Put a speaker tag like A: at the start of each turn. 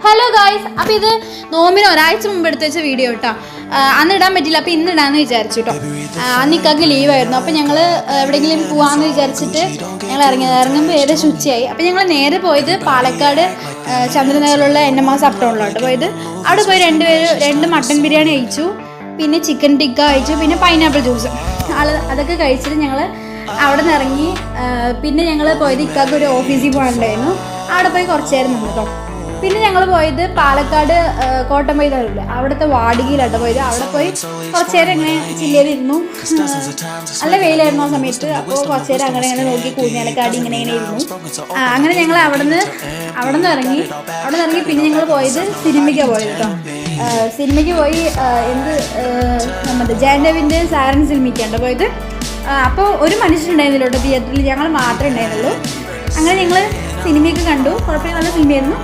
A: Hello guys, അപ്പോൾ ഇത് നോമ്പിന് ഒരാഴ്ച മുമ്പ് എടുത്ത് വെച്ച വീഡിയോ കേട്ടോ. അന്ന് ഇടാൻ പറ്റില്ല, അപ്പോൾ ഇന്ന് ഇടാമെന്ന് വിചാരിച്ചു കേട്ടോ. അന്ന് ഇക്കാക്ക് ലീവായിരുന്നു. അപ്പോൾ ഞങ്ങൾ എവിടെയെങ്കിലും പോകാമെന്ന് വിചാരിച്ചിട്ട് ഞങ്ങൾ ഇറങ്ങുമ്പോൾ ഏകദേശം ഉച്ചയായി. അപ്പോൾ ഞങ്ങൾ നേരെ പോയത് പാലക്കാട് ചന്ദ്രനഗറിലുള്ള NMS അപ്ടൗണിലോട്ട് പോയത്. അവിടെ പോയി രണ്ട് മട്ടൻ ബിരിയാണി കഴിച്ചു, പിന്നെ ചിക്കൻ ടിക്ക കഴിച്ചു, പിന്നെ പൈനാപ്പിൾ ജ്യൂസ് അതൊക്കെ കഴിച്ചിട്ട് ഞങ്ങൾ അവിടെ നിന്ന് ഇറങ്ങി. പിന്നെ ഞങ്ങൾ പോയത് ഇക്കാക്ക് ഒരു ഓഫീസിൽ പോകണ്ടായിരുന്നു. അവിടെ പോയി കുറച്ച് നേരം നിന്നു കേട്ടോ. പിന്നെ ഞങ്ങൾ പോയത് പാലക്കാട് കോട്ടമ്പൈതല്ലേ, അവിടുത്തെ വാടികയിലാട്ടോ പോയത്. അവിടെ പോയി കുറച്ച് നേരം ഇങ്ങനെ ചില്ലയിലിരുന്നു. നല്ല വെയിലായിരുന്നു ആ സമയത്ത്. അപ്പോൾ കുറച്ച് നേരം അങ്ങനെ നോക്കി കൂഞ്ഞാലക്കാടി ഇങ്ങനെ ഇരുന്നു. അങ്ങനെ ഞങ്ങൾ അവിടെ നിന്ന് ഇറങ്ങി പിന്നെ ഞങ്ങൾ പോയത് സിനിമയ്ക്കാണ് പോയത് കേട്ടോ. സിനിമയ്ക്ക് പോയി നമ്മുടെ ജയൻഡവിൻ്റെ സാരൻ സിനിമയ്ക്കാണ് പോയത്. അപ്പോൾ ഒരു മനുഷ്യനുണ്ടായിരുന്നില്ല കേട്ടോ തിയേറ്ററിൽ, ഞങ്ങൾ മാത്രമേ ഉണ്ടായിരുന്നുള്ളൂ. അങ്ങനെ ഞങ്ങൾ സിനിമയൊക്കെ കണ്ടു. കുഴപ്പമില്ല, നല്ല സിനിമയായിരുന്നു.